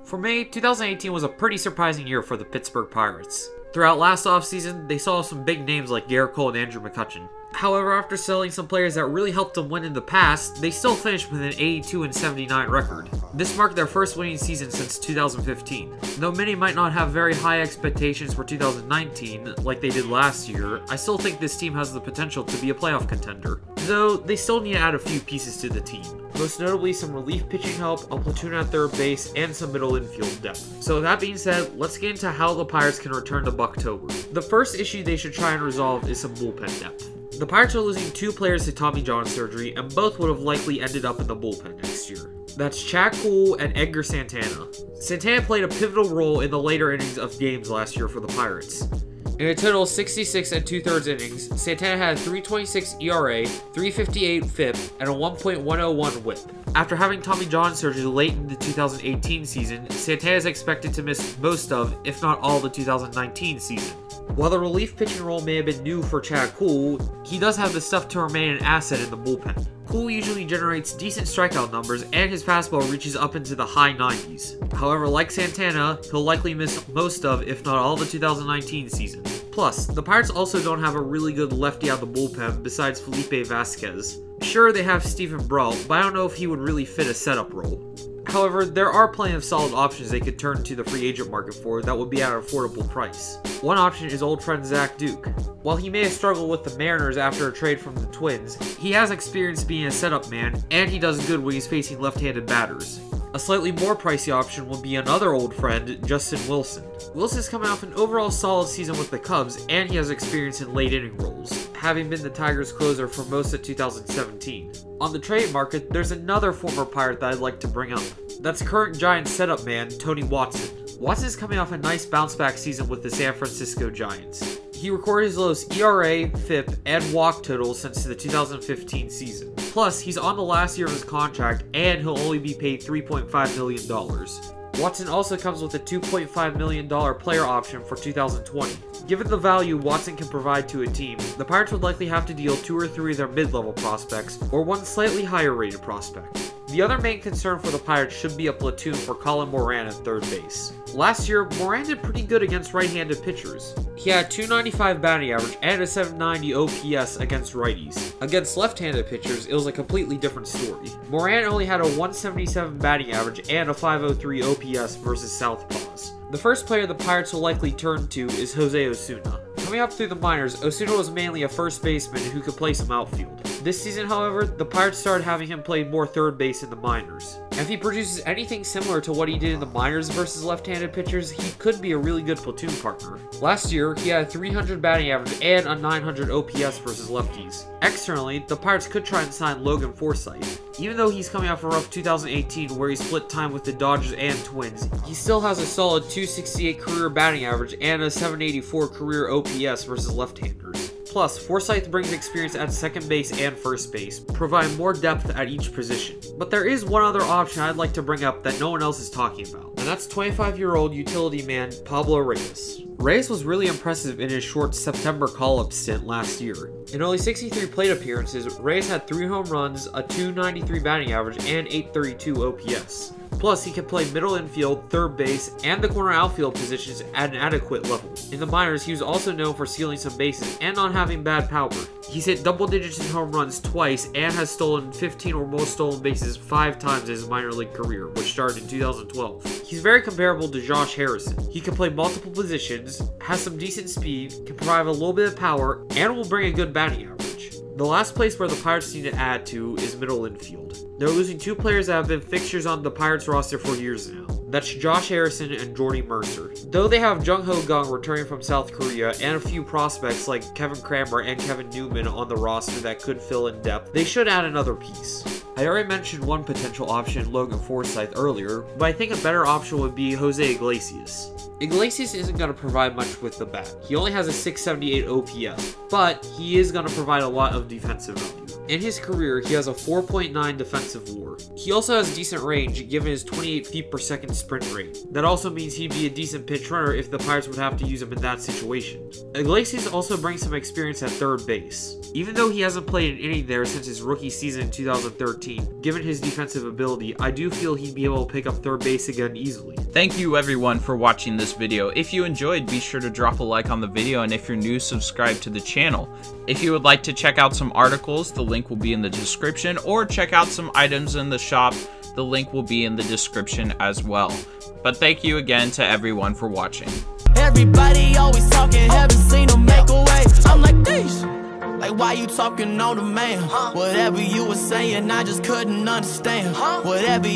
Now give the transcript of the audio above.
For me, 2018 was a pretty surprising year for the Pittsburgh Pirates. Throughout last offseason, they saw some big names like Garrett Cole and Andrew McCutchen. However, after selling some players that really helped them win in the past, they still finished with an 82-79 record. This marked their first winning season since 2015. Though many might not have very high expectations for 2019, like they did last year, I still think this team has the potential to be a playoff contender. Though, they still need to add a few pieces to the team. Most notably some relief pitching help, a platoon at third base, and some middle infield depth. So with that being said, let's get into how the Pirates can return to Buctober. The first issue they should try and resolve is some bullpen depth. The Pirates are losing 2 players to Tommy John surgery, and both would have likely ended up in the bullpen next year. That's Chad Kuhl and Edgar Santana. Santana played a pivotal role in the later innings of games last year for the Pirates. In a total of 66 2/3 innings, Santana had a 3.26 ERA, 3.58 FIP, and a 1.101 WHIP. After having Tommy John surgery late in the 2018 season, Santana is expected to miss most of, if not all, the 2019 season. While the relief pitching role may have been new for Chad Kuhl, he does have the stuff to remain an asset in the bullpen. Kuhl usually generates decent strikeout numbers, and his fastball reaches up into the high 90s. However, like Santana, he'll likely miss most of, if not all, the 2019 season. Plus, the Pirates also don't have a really good lefty out of the bullpen besides Felipe Vasquez. Sure, they have Stephen Brault, but I don't know if he would really fit a setup role. However, there are plenty of solid options they could turn to the free agent market for that would be at an affordable price. One option is old friend Zach Duke. While he may have struggled with the Mariners after a trade from the Twins, he has experience being a setup man, and he does good when he's facing left-handed batters. A slightly more pricey option would be another old friend, Justin Wilson. Wilson's coming off an overall solid season with the Cubs, and he has experience in late inning roles, having been the Tigers' closer for most of 2017. On the trade market, there's another former Pirate that I'd like to bring up. That's current Giants setup man, Tony Watson. Watson's coming off a nice bounce-back season with the San Francisco Giants. He recorded his lowest ERA, FIP, and walk total since the 2015 season. Plus, he's on the last year of his contract, and he'll only be paid $3.5 million. Watson also comes with a $2.5 million player option for 2020. Given the value Watson can provide to a team, the Pirates would likely have to deal 2 or 3 of their mid-level prospects, or one slightly higher rated prospect. The other main concern for the Pirates should be a platoon for Colin Moran at third base. Last year, Moran did pretty good against right-handed pitchers. He had a .295 batting average and a .790 OPS against righties. Against left-handed pitchers, it was a completely different story. Moran only had a .177 batting average and a .503 OPS versus southpaws. The first player the Pirates will likely turn to is Jose Osuna. Coming up through the minors, Osuna was mainly a first baseman who could play some outfield. This season, however, the Pirates started having him play more third base in the minors. And if he produces anything similar to what he did in the minors versus left-handed pitchers, he could be a really good platoon partner. Last year, he had a .300 batting average and a .900 OPS versus lefties. Externally, the Pirates could try and sign Logan Forsythe. Even though he's coming off a rough 2018 where he split time with the Dodgers and Twins, he still has a solid .268 career batting average and a .784 career OPS versus left-handers. Plus, Forsythe brings experience at second base and first base, providing more depth at each position. But there is one other option I'd like to bring up that no one else is talking about, and that's 25-year-old utility man Pablo Reyes. Reyes was really impressive in his short September call-up stint last year. In only 63 plate appearances, Reyes had 3 home runs, a .293 batting average, and .832 OPS. Plus, he can play middle infield, third base, and the corner outfield positions at an adequate level. In the minors, he was also known for stealing some bases and not having bad power. He's hit double digits in home runs twice and has stolen 15 or more stolen bases 5 times in his minor league career, which started in 2012. He's very comparable to Josh Harrison. He can play multiple positions, has some decent speed, can provide a little bit of power, and will bring a good batting average. The last place where the Pirates need to add to is middle infield. They're losing 2 players that have been fixtures on the Pirates roster for years now. That's Josh Harrison and Jordy Mercer. Though they have Jung Ho Kang returning from South Korea and a few prospects like Kevin Kramer and Kevin Newman on the roster that could fill in depth, they should add another piece. I already mentioned one potential option, Logan Forsythe, earlier, but I think a better option would be Jose Iglesias. Iglesias isn't going to provide much with the bat. He only has a 678 OPS, but he is going to provide a lot of defensive value. In his career, he has a 4.9 defensive WAR. He also has decent range given his 28 feet per second sprint rate. That also means he'd be a decent pinch runner if the Pirates would have to use him in that situation. Iglesias also brings some experience at third base. Even though he hasn't played an inning there since his rookie season in 2013, given his defensive ability, I do feel he'd be able to pick up third base again easily. Thank you everyone for watching this video. If you enjoyed, be sure to drop a like on the video, and if you're new, subscribe to the channel. If you would like to check out some articles, the link will be in the description, or check out some items in the shop, the link will be in the description as well. But thank you again to everyone for watching. Everybody always talking, haven't seen them make a way. I'm like, this. Like, why you talking on the man? Whatever you were saying, I just couldn't understand. Whatever